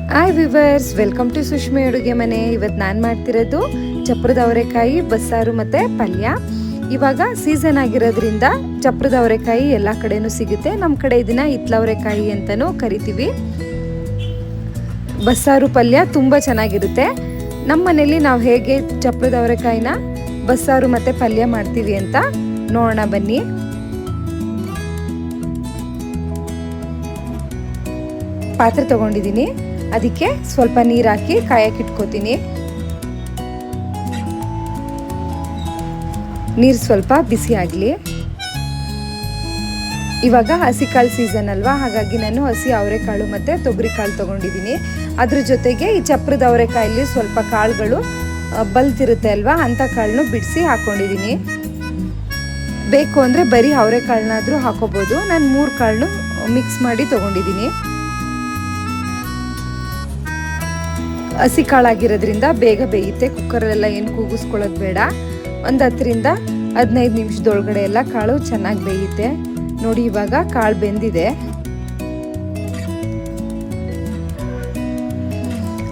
Hi viewers, welcome to ಸುಷ್ಮಿ ಅಡುಗೆ ಮನೆ. ಇವತ್ತು ನಾನು ಮಾಡ್ತಿರೋದು ಚಪ್ರದ ಅವರೆಕಾಯಿ ಬಸ್ಸಾರು ಮತ್ತು ಪಲ್ಯ. ಇವಾಗ ಸೀಸನ್ ಆಗಿರೋದ್ರಿಂದ ಚಪ್ರದ ಅವರೆಕಾಯಿ ಎಲ್ಲ ಕಡೆನೂ ಸಿಗುತ್ತೆ. ನಮ್ಮ ಕಡೆ ಇದನ್ನ ಹಿತ್ತಲವರೆಕಾಯಿ ಅಂತಲೂ ಕರಿತೀವಿ. ಬಸ್ಸಾರು ಪಲ್ಯ ತುಂಬ ಚೆನ್ನಾಗಿರುತ್ತೆ. ನಮ್ಮ ಮನೇಲಿ ನಾವು ಹೇಗೆ ಚಪ್ರದ ಅವರೆಕಾಯಿನ ಬಸ್ಸಾರು ಮತ್ತು ಪಲ್ಯ ಮಾಡ್ತೀವಿ ಅಂತ ನೋಡೋಣ ಬನ್ನಿ. ಪಾತ್ರೆ ತಗೊಂಡಿದ್ದೀನಿ, ಅದಕ್ಕೆ ಸ್ವಲ್ಪ ನೀರು ಹಾಕಿ ಕಾಯಕ್ಕೆ ಇಟ್ಕೋತೀನಿ. ನೀರು ಸ್ವಲ್ಪ ಬಿಸಿ ಆಗಲಿ. ಇವಾಗ ಹಸಿಕಾಳು ಸೀಸನ್ ಅಲ್ವಾ, ಹಾಗಾಗಿ ನಾನು ಹಸಿ ಅವರೆಕಾಳು ಮತ್ತು ತೊಗರಿ ಕಾಳು ತೊಗೊಂಡಿದ್ದೀನಿ. ಅದ್ರ ಜೊತೆಗೆ ಈ ಚಪ್ರದ ಅವರೆಕಾಯಲ್ಲಿ ಸ್ವಲ್ಪ ಕಾಳುಗಳು ಬಲ್ತಿರುತ್ತೆ ಅಲ್ವಾ, ಅಂಥ ಕಾಳನ್ನು ಬಿಡಿಸಿ ಹಾಕ್ಕೊಂಡಿದ್ದೀನಿ. ಬೇಕು ಅಂದರೆ ಬರೀ ಅವರೆಕಾಳನ್ನಾದರೂ ಹಾಕೋಬೋದು. ನಾನು 3 ಕಾಳನ್ನು ಮಿಕ್ಸ್ ಮಾಡಿ ತೊಗೊಂಡಿದ್ದೀನಿ. ಹಸಿ ಕಾಳಾಗಿರೋದ್ರಿಂದ ಬೇಗ ಬೇಯುತ್ತೆ. ಕುಕ್ಕರಲ್ಲೆಲ್ಲ ಏನು ಕೂಗಿಸ್ಕೊಳ್ಳೋದು ಬೇಡ. ಒಂದು 10ರಿಂದ 15 ನಿಮಿಷದೊಳಗಡೆ ಎಲ್ಲ ಕಾಳು ಚೆನ್ನಾಗಿ ಬೇಯುತ್ತೆ. ನೋಡಿ, ಇವಾಗ ಕಾಳು ಬೆಂದಿದೆ.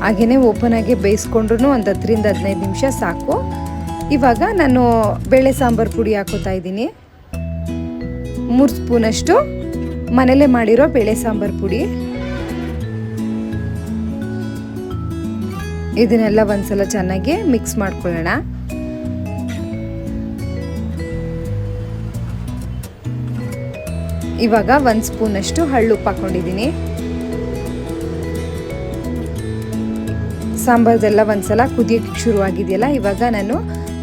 ಹಾಗೇನೆ ಓಪನ್ ಆಗಿ ಬೇಯಿಸ್ಕೊಂಡ್ರು ಒಂದು 10ರಿಂದ 15 ನಿಮಿಷ ಸಾಕು. ಇವಾಗ ನಾನು ಬೇಳೆ ಸಾಂಬಾರು ಪುಡಿ ಹಾಕೋತಾ ಇದ್ದೀನಿ. 3 ಸ್ಪೂನಷ್ಟು ಮನೇಲೆ ಮಾಡಿರೋ ಬೇಳೆ ಸಾಂಬಾರು ಪುಡಿ. ಇದನ್ನೆಲ್ಲ ಒಂದ್ಸಲ ಚೆನ್ನಾಗಿ ಮಿಕ್ಸ್ ಮಾಡ್ಕೊಳ್ಳೋಣ. ಇವಾಗ 1 ಸ್ಪೂನಷ್ಟು ಹಳ್ಳುಪ್ಪು ಹಾಕೊಂಡಿದ್ದೀನಿ. ಸಾಂಬಾರ್ದೆಲ್ಲ ಒಂದ್ಸಲ ಕುದಿಯೋಕ್ಕೆ ಶುರುವಾಗಿದೆಯಲ್ಲ, ಇವಾಗ ನಾನು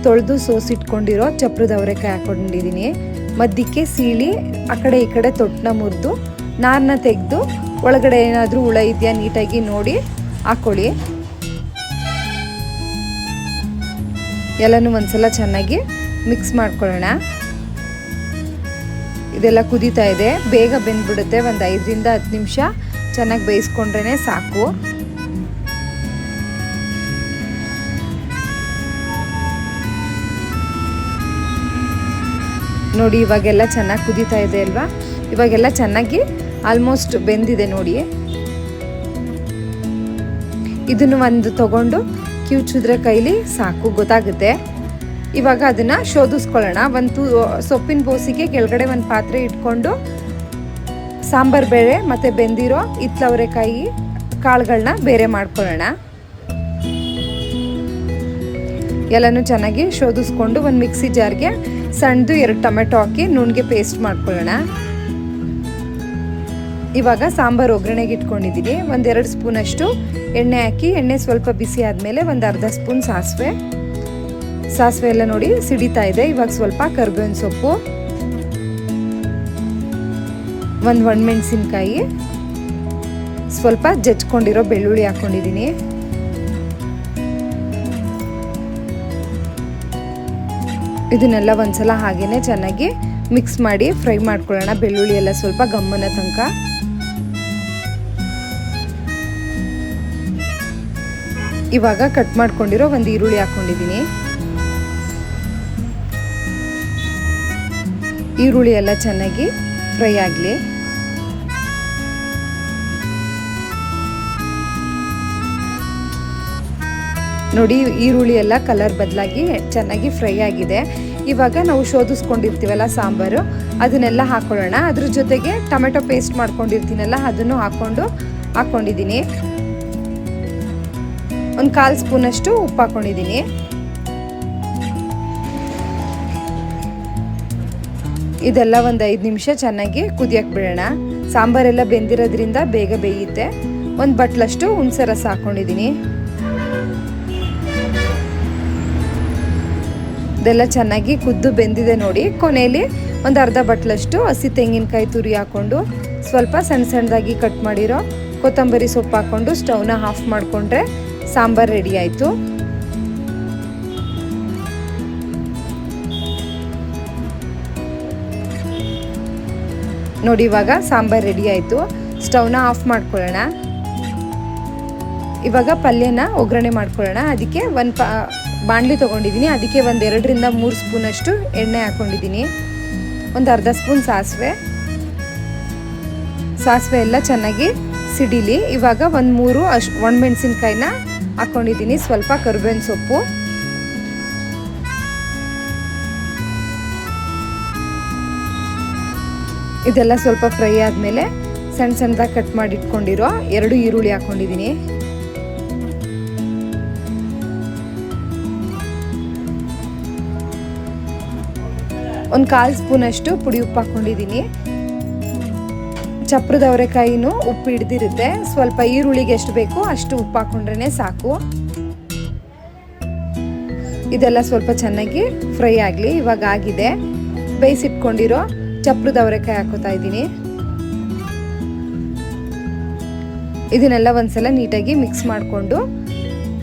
ತೊಳೆದು ಸೋಸಿಟ್ಕೊಂಡಿರೋ ಚಪ್ರದ ಅವರೆಕಾಯಿ ಹಾಕೊಂಡಿದ್ದೀನಿ. ಮಧ್ಯಕ್ಕೆ ಸೀಳಿ ಆ ಕಡೆ ಈ ಕಡೆ ತೊಟ್ಟನ್ನ ಮುರಿದು ನಾರನ್ನ ತೆಗೆದು ಒಳಗಡೆ ಏನಾದರೂ ಹುಳ ಇದೆಯಾ ನೀಟಾಗಿ ನೋಡಿ ಹಾಕೊಳ್ಳಿ. ಎಲ್ಲನೂ ಒಂದ್ಸಲ ಚೆನ್ನಾಗಿ ಮಿಕ್ಸ್ ಮಾಡ್ಕೊಳ್ಳೋಣ. ಇದೆಲ್ಲ ಕುದೀತಾ ಇದೆ, ಬೇಗ ಬೆಂದ್ಬಿಡುತ್ತೆ. ಒಂದು 5ರಿಂದ 10 ನಿಮಿಷ ಚೆನ್ನಾಗಿ ಬೇಯಿಸ್ಕೊಂಡ್ರೆ ಸಾಕು. ನೋಡಿ, ಇವಾಗೆಲ್ಲ ಚೆನ್ನಾಗಿ ಕುದೀತಾ ಇದೆ ಅಲ್ವಾ. ಇವಾಗೆಲ್ಲ ಚೆನ್ನಾಗಿ ಆಲ್ಮೋಸ್ಟ್ ಬೆಂದಿದೆ ನೋಡಿ. ಇದನ್ನು ಒಂದು ತಗೊಂಡು ಕಿವುಚಿದ್ರೆ ಕೈಲಿ ಸಾಕು, ಗೊತ್ತಾಗುತ್ತೆ. ಇವಾಗ ಅದನ್ನು ಶೋಧಿಸ್ಕೊಳ್ಳೋಣ. ಒಂದು ಸೊಪ್ಪಿನ ಬೋಸಿಗೆ ಕೆಳಗಡೆ ಒಂದು ಪಾತ್ರೆ ಇಟ್ಕೊಂಡು ಸಾಂಬಾರು ಬೇಳೆ ಮತ್ತು ಬೆಂದಿರೋ ಹಿತ್ತಲವರೆಕಾಯಿ ಕಾಳುಗಳನ್ನ ಬೇರೆ ಮಾಡ್ಕೊಳ್ಳೋಣ. ಎಲ್ಲನೂ ಚೆನ್ನಾಗಿ ಶೋಧಿಸ್ಕೊಂಡು ಒಂದು ಮಿಕ್ಸಿ ಜಾರ್ಗೆ ಸಣ್ಣದು 2 ಟೊಮೆಟೊ ಹಾಕಿ ನುಣ್ಣಗೆ ಪೇಸ್ಟ್ ಮಾಡ್ಕೊಳ್ಳೋಣ. ಇವಾಗ ಸಾಂಬಾರು ಒಗ್ಗರಣೆಗೆ ಇಟ್ಕೊಂಡಿದ್ದೀನಿ. ಒಂದು 2 ಸ್ಪೂನಷ್ಟು ಎಣ್ಣೆ ಹಾಕಿ, ಎಣ್ಣೆ ಸ್ವಲ್ಪ ಬಿಸಿ ಆದಮೇಲೆ ಒಂದು ಅರ್ಧ ಸ್ಪೂನ್ ಸಾಸಿವೆ ಎಲ್ಲ ನೋಡಿ ಸಿಡಿತಾ ಇದೆ. ಇವಾಗ ಸ್ವಲ್ಪ ಕರಿಬೇವಿನ ಸೊಪ್ಪು, ಒಂದು ಒಣಮೆಣಸಿನ್ಕಾಯಿ, ಸ್ವಲ್ಪ ಜಜ್ಕೊಂಡಿರೋ ಬೆಳ್ಳುಳ್ಳಿ ಹಾಕೊಂಡಿದ್ದೀನಿ. ಇದನ್ನೆಲ್ಲ ಒಂದ್ಸಲ ಹಾಗೇನೆ ಚೆನ್ನಾಗಿ ಮಿಕ್ಸ್ ಮಾಡಿ ಫ್ರೈ ಮಾಡ್ಕೊಳ್ಳೋಣ. ಬೆಳ್ಳುಳ್ಳಿ ಎಲ್ಲ ಸ್ವಲ್ಪ ಗಮ್ಮನ ತನಕ. ಇವಾಗ ಕಟ್ ಮಾಡ್ಕೊಂಡಿರೋ ಒಂದು ಈರುಳ್ಳಿ ಹಾಕೊಂಡಿದ್ದೀನಿ. ಈರುಳ್ಳಿ ಎಲ್ಲ ಚೆನ್ನಾಗಿ ಫ್ರೈ ಆಗಲಿ. ನೋಡಿ, ಈರುಳ್ಳಿ ಎಲ್ಲ ಕಲರ್ ಬದಲಾಗಿ ಚೆನ್ನಾಗಿ ಫ್ರೈ ಆಗಿದೆ. ಇವಾಗ ನಾವು ಶೋಧಿಸ್ಕೊಂಡಿರ್ತೀವಲ್ಲ ಸಾಂಬಾರು, ಅದನ್ನೆಲ್ಲ ಹಾಕೊಳ್ಳೋಣ. ಅದ್ರ ಜೊತೆಗೆ ಟೊಮೆಟೊ ಪೇಸ್ಟ್ ಮಾಡ್ಕೊಂಡಿರ್ತೀನಲ್ಲ, ಅದನ್ನು ಹಾಕೊಂಡಿದ್ದೀನಿ. ಒಂದು 1/4 ಸ್ಪೂನಷ್ಟು ಉಪ್ಪು ಹಾಕೊಂಡಿದ್ದೀನಿ. ಇದೆಲ್ಲ ಒಂದು 5 ನಿಮಿಷ ಚೆನ್ನಾಗಿ ಕುದಿಯಕ್ಕೆ ಬಿಡೋಣ. ಸಾಂಬಾರೆಲ್ಲ ಬೆಂದಿರೋದ್ರಿಂದ ಬೇಗ ಬೇಯುತ್ತೆ. ಒಂದು ಬಟ್ಲಷ್ಟು ಹುಣಸೆ ರಸ ಹಾಕೊಂಡಿದ್ದೀನಿ. ಇದೆಲ್ಲ ಚೆನ್ನಾಗಿ ಕುದ್ದು ಬೆಂದಿದೆ ನೋಡಿ. ಕೊನೆಯಲ್ಲಿ ಒಂದು ಅರ್ಧ ಬಟ್ಲಷ್ಟು ಹಸಿ ತೆಂಗಿನಕಾಯಿ ತುರಿ ಹಾಕ್ಕೊಂಡು ಸ್ವಲ್ಪ ಸಣ್ಣದಾಗಿ ಕಟ್ ಮಾಡಿರೋ ಕೊತ್ತಂಬರಿ ಸೊಪ್ಪು ಹಾಕ್ಕೊಂಡು ಸ್ಟವ್ನ ಆಫ್ ಮಾಡಿಕೊಂಡ್ರೆ ಸಾಂಬಾರು ರೆಡಿ ಆಯಿತು. ನೋಡಿ, ಇವಾಗ ಸಾಂಬಾರು ರೆಡಿ ಆಯಿತು. ಸ್ಟವ್ನ ಆಫ್ ಮಾಡ್ಕೊಳ್ಳೋಣ. ಇವಾಗ ಪಲ್ಯನ ಒಗ್ಗರಣೆ ಮಾಡ್ಕೊಳ್ಳೋಣ. ಅದಕ್ಕೆ ಒಂದು ಬಾಣಲಿ ತೊಗೊಂಡಿದ್ದೀನಿ. ಅದಕ್ಕೆ ಒಂದು 2ರಿಂದ 3 ಸ್ಪೂನಷ್ಟು ಎಣ್ಣೆ ಹಾಕ್ಕೊಂಡಿದ್ದೀನಿ. ಒಂದು ಅರ್ಧ ಸ್ಪೂನ್ ಸಾಸಿವೆ ಎಲ್ಲ ಚೆನ್ನಾಗಿ ಸಿಡಿಲಿ. ಇವಾಗ ಒಂದು 3 ಒಣಮೆಣಸಿನ್ಕಾಯಿನ ಹಾಕ್ಕೊಂಡಿದ್ದೀನಿ, ಸ್ವಲ್ಪ ಕರಿಬೇವಿನ ಸೊಪ್ಪು, ಇದೆಲ್ಲ ಸ್ವಲ್ಪ ಫ್ರೈ ಆದಮೇಲೆ ಸಣ್ಣ ಸಣ್ಣದಾಗಿ ಕಟ್ ಮಾಡಿ ಇಟ್ಕೊಂಡಿರೋ 2 ಈರುಳ್ಳಿ ಹಾಕ್ಕೊಂಡಿದ್ದೀನಿ. ಒಂದು 1/4 ಸ್ಪೂನಷ್ಟು ಪುಡಿ ಉಪ್ಪು ಹಾಕ್ಕೊಂಡಿದ್ದೀನಿ. ಚಪ್ರದ ಅವರೆಕಾಯಿನೂ ಉಪ್ಪು ಹಿಡ್ದಿರುತ್ತೆ, ಸ್ವಲ್ಪ ಈರುಳ್ಳಿಗೆ ಎಷ್ಟು ಬೇಕೋ ಅಷ್ಟು ಉಪ್ಪು ಹಾಕ್ಕೊಂಡ್ರೆ ಸಾಕು. ಇದೆಲ್ಲ ಸ್ವಲ್ಪ ಚೆನ್ನಾಗಿ ಫ್ರೈ ಆಗಲಿ. ಇವಾಗ ಆಗಿದೆ. ಬೇಯಿಸಿಟ್ಕೊಂಡಿರೋ ಚಪ್ರದ ಅವರೆಕಾಯಿ ಹಾಕೋತಾ ಇದ್ದೀನಿ. ಇದನ್ನೆಲ್ಲ ಒಂದ್ಸಲ ನೀಟಾಗಿ ಮಿಕ್ಸ್ ಮಾಡಿಕೊಂಡು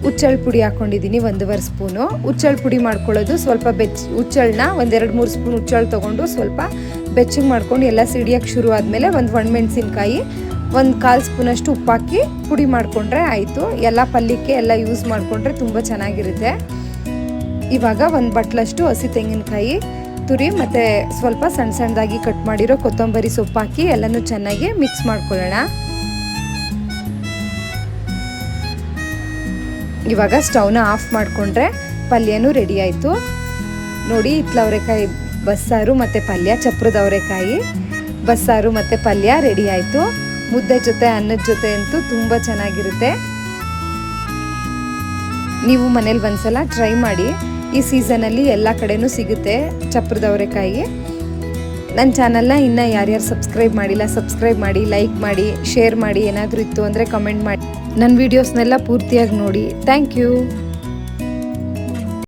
ಹುಚ್ಚಳ ಪುಡಿ ಹಾಕ್ಕೊಂಡಿದ್ದೀನಿ 1.5 ಸ್ಪೂನು. ಹುಚ್ಚಳ ಪುಡಿ ಮಾಡ್ಕೊಳ್ಳೋದು ಸ್ವಲ್ಪ ಹುಚ್ಚಳನ್ನ 1-2-3 ಸ್ಪೂನ್ ಹುಚ್ಚಳ ತೊಗೊಂಡು ಸ್ವಲ್ಪ ಬೆಚ್ಚಗೆ ಮಾಡ್ಕೊಂಡು ಎಲ್ಲ ಸಿಡಿಯೋಕ್ಕೆ ಶುರು ಆದಮೇಲೆ ಒಂದು ಒಣಮೆಣಸಿನ್ಕಾಯಿ 1/4 ಸ್ಪೂನಷ್ಟು ಉಪ್ಪು ಹಾಕಿ ಪುಡಿ ಮಾಡಿಕೊಂಡ್ರೆ ಆಯಿತು. ಎಲ್ಲ ಪಲ್ಯಕ್ಕೆ ಎಲ್ಲ ಯೂಸ್ ಮಾಡಿಕೊಂಡ್ರೆ ತುಂಬ ಚೆನ್ನಾಗಿರುತ್ತೆ. ಇವಾಗ 1 ಬಟ್ಲಷ್ಟು ಹಸಿ ತೆಂಗಿನಕಾಯಿ ತುರಿ ಮತ್ತು ಸ್ವಲ್ಪ ಸಣ್ಣ ಸಣ್ಣದಾಗಿ ಕಟ್ ಮಾಡಿರೋ ಕೊತ್ತಂಬರಿ ಸೊಪ್ಪು ಹಾಕಿ ಎಲ್ಲನೂ ಚೆನ್ನಾಗಿ ಮಿಕ್ಸ್ ಮಾಡ್ಕೊಳ್ಳೋಣ. ಇವಾಗ ಸ್ಟವ್ನ ಆಫ್ ಮಾಡಿಕೊಂಡ್ರೆ ಪಲ್ಯನೂ ರೆಡಿ ಆಯಿತು. ನೋಡಿ, ಅವರೆಕಾಯಿ ಬಸ್ಸಾರು ಮತ್ತು ಪಲ್ಯ, ಚಪ್ರದ ಅವರೆಕಾಯಿ ಬಸ್ಸಾರು ಮತ್ತು ಪಲ್ಯ ರೆಡಿ ಆಯಿತು. ಮುದ್ದೆ ಜೊತೆ ಅನ್ನದ ಜೊತೆ ಅಂತೂ ತುಂಬ ಚೆನ್ನಾಗಿರುತ್ತೆ. ನೀವು ಮನೇಲಿ ಒಂದ್ಸಲ ಟ್ರೈ ಮಾಡಿ. ಈ ಸೀಸನಲ್ಲಿ ಎಲ್ಲ ಕಡೆನೂ ಸಿಗುತ್ತೆ ಚಪ್ರದ ಅವರೆಕಾಯಿ. ನನ್ನ ಚಾನಲ್ನ ಇನ್ನೂ ಯಾರ್ಯಾರು ಸಬ್ಸ್ಕ್ರೈಬ್ ಮಾಡಿಲ್ಲ ಸಬ್ಸ್ಕ್ರೈಬ್ ಮಾಡಿ, ಲೈಕ್ ಮಾಡಿ, ಶೇರ್ ಮಾಡಿ. ಏನಾದರೂ ಇತ್ತು ಅಂದರೆ ಕಮೆಂಟ್ ಮಾಡಿ. ನನ್ನ ವೀಡಿಯೋಸ್ನೆಲ್ಲ ಪೂರ್ತಿಯಾಗಿ ನೋಡಿ. Thank you.